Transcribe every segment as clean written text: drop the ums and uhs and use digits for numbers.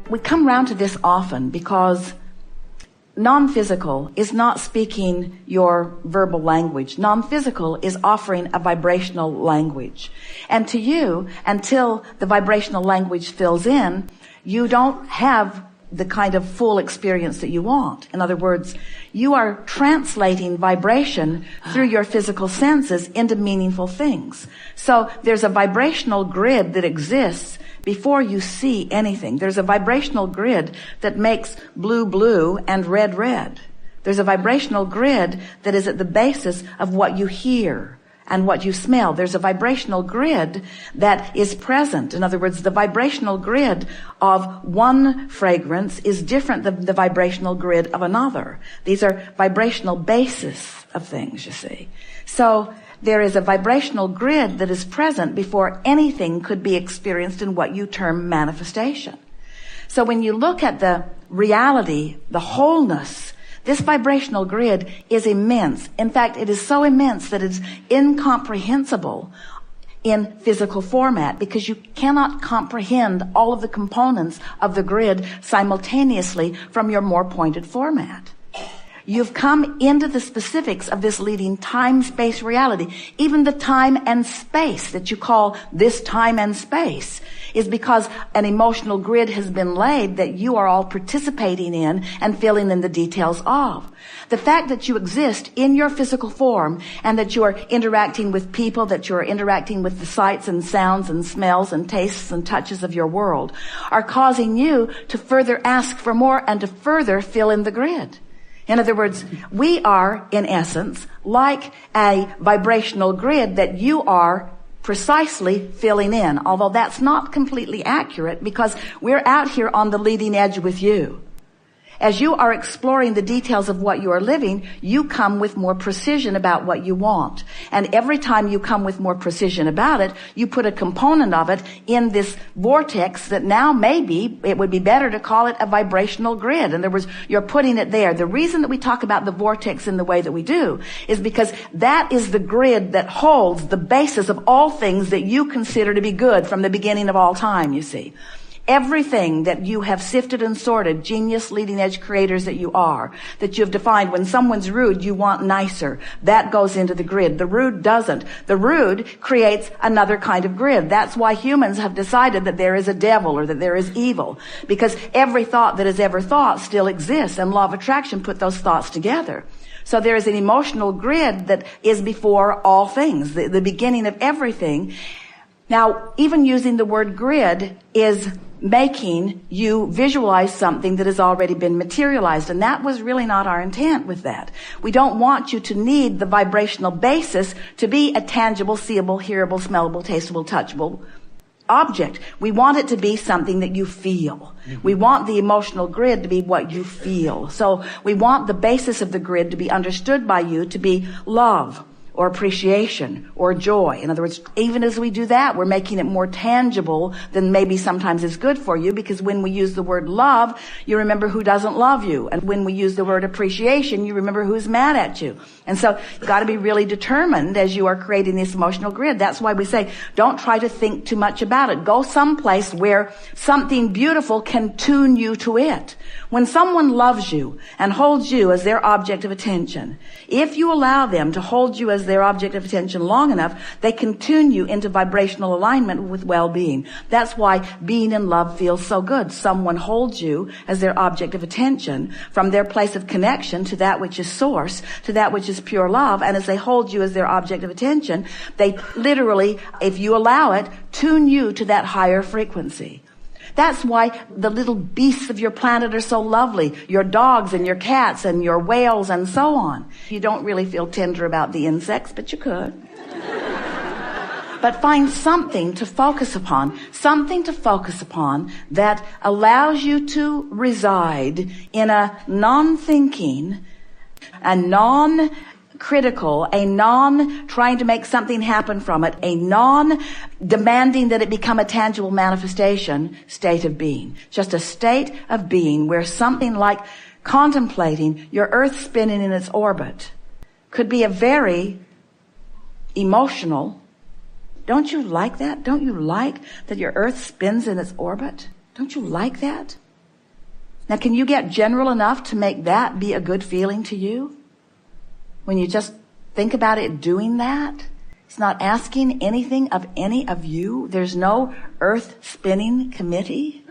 We come round to this often because non-physical is not speaking your verbal language. Non-physical is offering a vibrational language. And to you, until the vibrational language fills in, you don't have the kind of full experience that you want. In other words, you are translating vibration through your physical senses into meaningful things. So there's a vibrational grid that exists before you see anything. There's a vibrational grid that makes blue blue and red red. There's a vibrational grid that is at the basis of what you hear and what you smell. There's a vibrational grid that is present. In other words, the vibrational grid of one fragrance is different than the vibrational grid of another. These are vibrational bases of things, you see. So there is a vibrational grid that is present before anything could be experienced in what you term manifestation. So when you look at the reality, the wholeness, this vibrational grid is immense. In fact, it is so immense that it's incomprehensible in physical format because you cannot comprehend all of the components of the grid simultaneously from your more pointed format. You've come into the specifics of this leading time-space reality. Even the time and space that you call this time and space is because an emotional grid has been laid that you are all participating in and filling in the details of. The fact that you exist in your physical form and that you are interacting with people, that you are interacting with the sights and sounds and smells and tastes and touches of your world are causing you to further ask for more and to further fill in the grid. In other words, we are, in essence, like a vibrational grid that you are precisely filling in, although that's not completely accurate because we're out here on the leading edge with you. As you are exploring the details of what you are living, you come with more precision about what you want. And every time you come with more precision about it, you put a component of it in this vortex that now maybe it would be better to call it a vibrational grid. In other words, you're putting it there. The reason that we talk about the vortex in the way that we do is because that is the grid that holds the basis of all things that you consider to be good from the beginning of all time, you see. Everything that you have sifted and sorted, genius, leading edge creators that you are, that you've defined, when someone's rude, you want nicer. That goes into the grid. The rude doesn't. The rude creates another kind of grid. That's why humans have decided that there is a devil or that there is evil. Because every thought that is ever thought still exists, and law of attraction put those thoughts together. So there is an emotional grid that is before all things, the beginning of everything. Now, even using the word grid is making you visualize something that has already been materialized. And that was really not our intent with that. We don't want you to need the vibrational basis to be a tangible, seeable, hearable, smellable, tasteable, touchable object. We want it to be something that you feel. We want the emotional grid to be what you feel. So we want the basis of the grid to be understood by you to be love, or appreciation, or joy. In other words, even as we do that, we're making it more tangible than maybe sometimes is good for you, because when we use the word love, you remember who doesn't love you. And when we use the word appreciation, you remember who's mad at you. And so you've got to be really determined as you are creating this emotional grid. That's why we say, don't try to think too much about it. Go someplace where something beautiful can tune you to it. When someone loves you and holds you as their object of attention, if you allow them to hold you as their object of attention long enough, they can tune you into vibrational alignment with well-being. That's why being in love feels so good. Someone holds you as their object of attention from their place of connection to that which is source, to that which is pure love. And as they hold you as their object of attention, they literally, if you allow it, tune you to that higher frequency. That's why the little beasts of your planet are so lovely. Your dogs and your cats and your whales and so on. You don't really feel tender about the insects, but you could. But find something to focus upon that allows you to reside in a non-thinking, a non-critical, a non-trying to make something happen from it, a non-demanding that it become a tangible manifestation state of being. Just a state of being where something like contemplating your Earth spinning in its orbit could be a very emotional. Don't you like that? Don't you like that your Earth spins in its orbit? Don't you like that? Now, can you get general enough to make that be a good feeling to you? When you just think about it doing that? It's not asking anything of any of you. There's no earth spinning committee.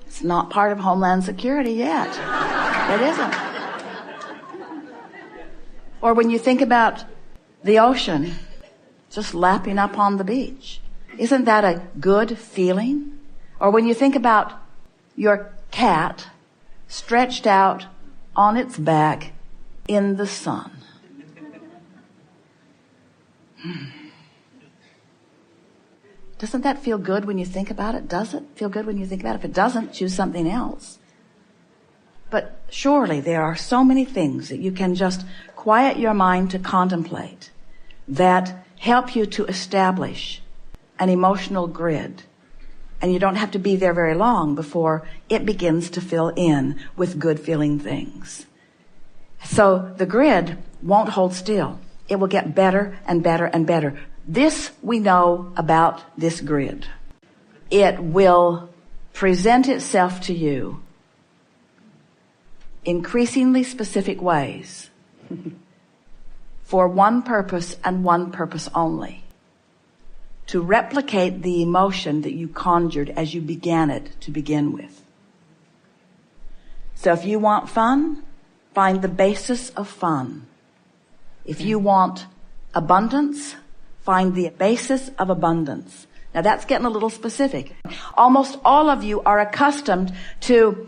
It's not part of Homeland Security yet. It isn't. Or when you think about the ocean just lapping up on the beach, isn't that a good feeling? Or when you think about your cat stretched out on its back in the sun. Doesn't that feel good when you think about it? Does it feel good when you think about it? If it doesn't, choose something else. But surely there are so many things that you can just quiet your mind to contemplate that help you to establish an emotional grid. And you don't have to be there very long before it begins to fill in with good feeling things. So the grid won't hold still. It will get better and better and better. This we know about this grid. It will present itself to you increasingly specific ways for one purpose and one purpose only: to replicate the emotion that you conjured as you began it to begin with. So if you want fun, find the basis of fun. If you want abundance, find the basis of abundance. Now that's getting a little specific. Almost all of you are accustomed to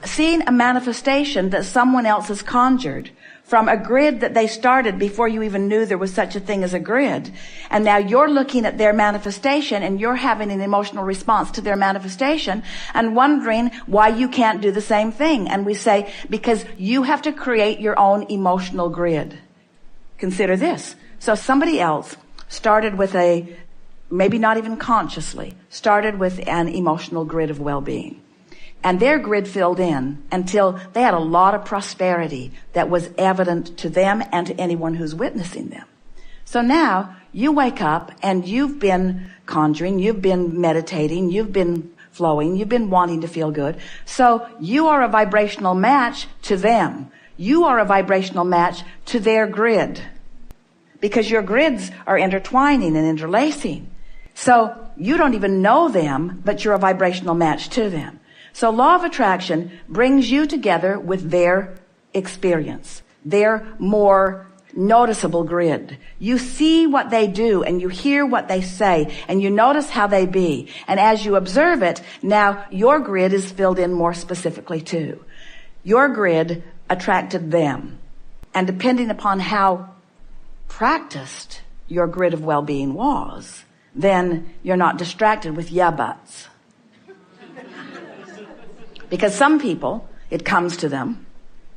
seeing a manifestation that someone else has conjured from a grid that they started before you even knew there was such a thing as a grid. And now you're looking at their manifestation and you're having an emotional response to their manifestation and wondering why you can't do the same thing. And we say, because you have to create your own emotional grid. Consider this. So somebody else started with maybe not even consciously, started with an emotional grid of well-being. And their grid filled in until they had a lot of prosperity that was evident to them and to anyone who's witnessing them. So now you wake up and you've been conjuring, you've been meditating, you've been flowing, you've been wanting to feel good. So you are a vibrational match to them. You are a vibrational match to their grid, because your grids are intertwining and interlacing. So you don't even know them, but you're a vibrational match to them. So law of attraction brings you together with their experience, their more noticeable grid. You see what they do and you hear what they say and you notice how they be. And as you observe it, now your grid is filled in more specifically too. Your grid attracted them. And depending upon how practiced your grid of well-being was, then you're not distracted with yeah buts. Because some people, it comes to them,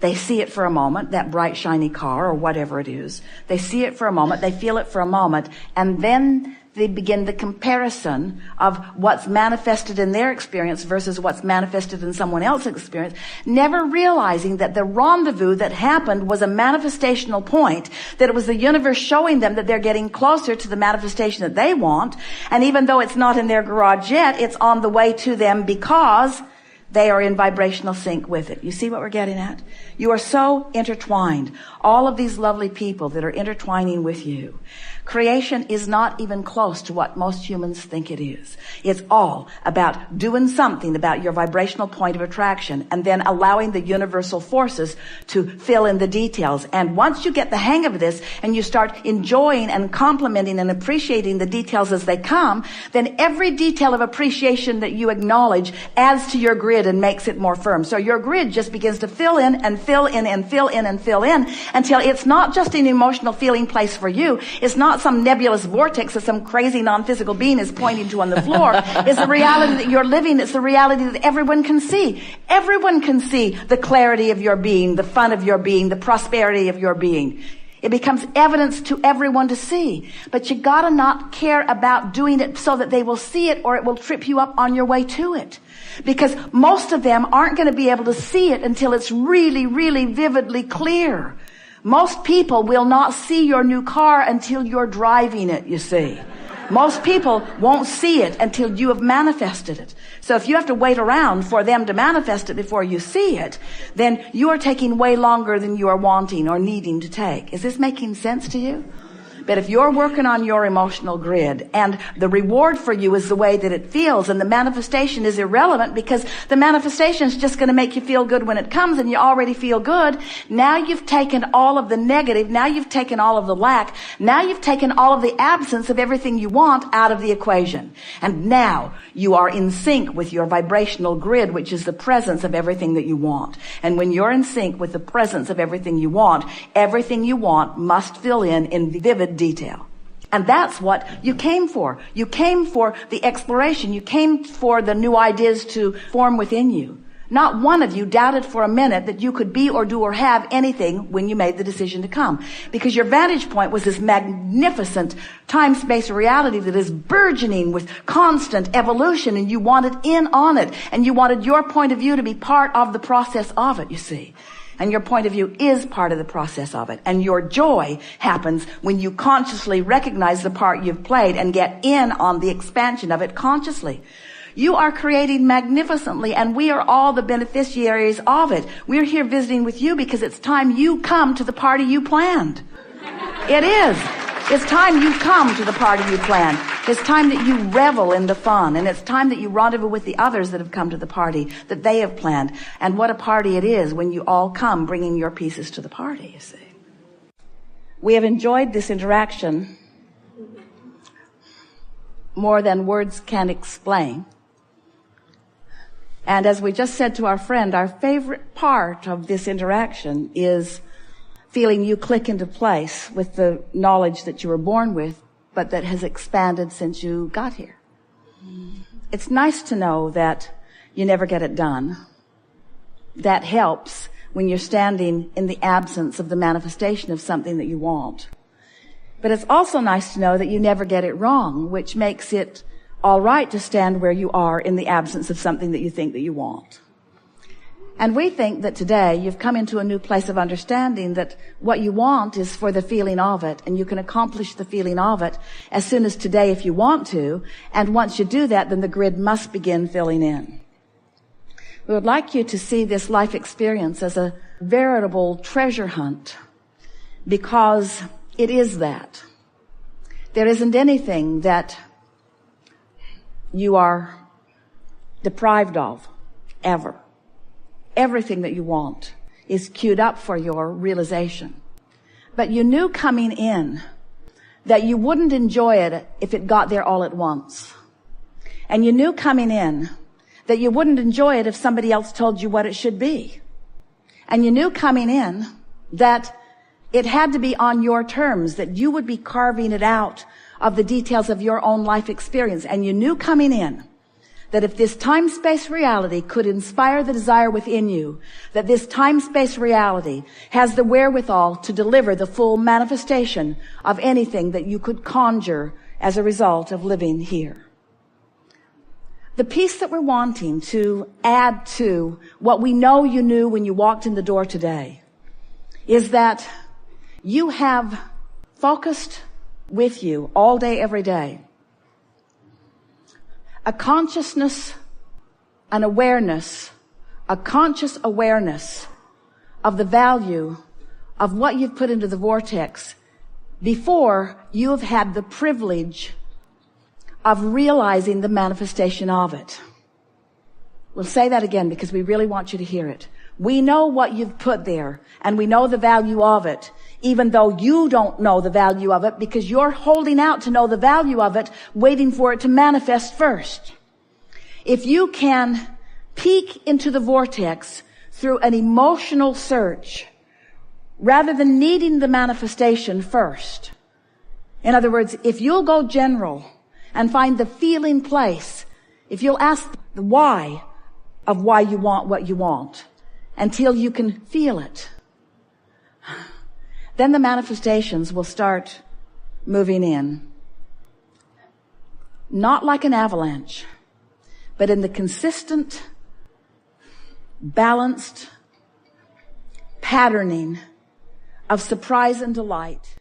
they see it for a moment, that bright shiny car or whatever it is. They see it for a moment, they feel it for a moment, and then they begin the comparison of what's manifested in their experience versus what's manifested in someone else's experience, never realizing that the rendezvous that happened was a manifestational point, that it was the universe showing them that they're getting closer to the manifestation that they want. And even though it's not in their garage yet, it's on the way to them because they are in vibrational sync with it. You see what we're getting at? You are so intertwined. All of these lovely people that are intertwining with you. Creation is not even close to what most humans think it is. It's all about doing something about your vibrational point of attraction and then allowing the universal forces to fill in the details. And once you get the hang of this and you start enjoying and complimenting and appreciating the details as they come, then every detail of appreciation that you acknowledge adds to your grid and makes it more firm. So your grid just begins to fill in and fill in and fill in and fill in until it's not just an emotional feeling place for you. It's not some nebulous vortex that some crazy non-physical being is pointing to on the floor. It's the reality that you're living. It's the reality that everyone can see. Everyone can see the clarity of your being, the fun of your being, the prosperity of your being. It becomes evidence to everyone to see. But you gotta not care about doing it so that they will see it or it will trip you up on your way to it. Because most of them aren't going to be able to see it until it's really, really vividly clear. Most people will not see your new car until you're driving it, you see. Most people won't see it until you have manifested it. So if you have to wait around for them to manifest it before you see it, then you are taking way longer than you are wanting or needing to take. Is this making sense to you? But if you're working on your emotional grid and the reward for you is the way that it feels and the manifestation is irrelevant because the manifestation is just going to make you feel good when it comes and you already feel good, now you've taken all of the negative, now you've taken all of the lack, now you've taken all of the absence of everything you want out of the equation. And now you are in sync with your vibrational grid, which is the presence of everything that you want. And when you're in sync with the presence of everything you want must fill in vivid detail. And that's what you came for. You came for the exploration. You came for the new ideas to form within you. Not one of you doubted for a minute that you could be or do or have anything when you made the decision to come. Because your vantage point was this magnificent time-space reality that is burgeoning with constant evolution, and you wanted in on it. And you wanted your point of view to be part of the process of it, you see. And your point of view is part of the process of it. And your joy happens when you consciously recognize the part you've played and get in on the expansion of it consciously. You are creating magnificently, and we are all the beneficiaries of it. We're here visiting with you because it's time you come to the party you planned. It is. It's time you come to the party you planned. It's time that you revel in the fun, and it's time that you rendezvous with the others that have come to the party that they have planned. And what a party it is when you all come bringing your pieces to the party, you see. We have enjoyed this interaction more than words can explain. And as we just said to our friend, our favorite part of this interaction is feeling you click into place with the knowledge that you were born with, but that has expanded since you got here. It's nice to know that you never get it done. That helps when you're standing in the absence of the manifestation of something that you want. But it's also nice to know that you never get it wrong, which makes it all right to stand where you are in the absence of something that you think that you want. And we think that today you've come into a new place of understanding that what you want is for the feeling of it, and you can accomplish the feeling of it as soon as today if you want to. And once you do that, then the grid must begin filling in. We would like you to see this life experience as a veritable treasure hunt, because it is that. There isn't anything that you are deprived of, ever. Everything that you want is queued up for your realization. But you knew coming in that you wouldn't enjoy it if it got there all at once. And you knew coming in that you wouldn't enjoy it if somebody else told you what it should be. And you knew coming in that it had to be on your terms, that you would be carving it out of the details of your own life experience. And you knew coming in that if this time-space reality could inspire the desire within you, that this time-space reality has the wherewithal to deliver the full manifestation of anything that you could conjure as a result of living here. The piece that we're wanting to add to what we know you knew when you walked in the door today is that you have focused with you all day, every day, a consciousness, an awareness, a conscious awareness of the value of what you've put into the vortex before you have had the privilege of realizing the manifestation of it. We'll say that again because we really want you to hear it. We know what you've put there, and we know the value of it, even though you don't know the value of it because you're holding out to know the value of it, waiting for it to manifest first. If you can peek into the vortex through an emotional search, rather than needing the manifestation first. In other words, if you'll go general and find the feeling place, if you'll ask the why of why you want what you want until you can feel it, then the manifestations will start moving in. Not like an avalanche, but in the consistent, balanced patterning of surprise and delight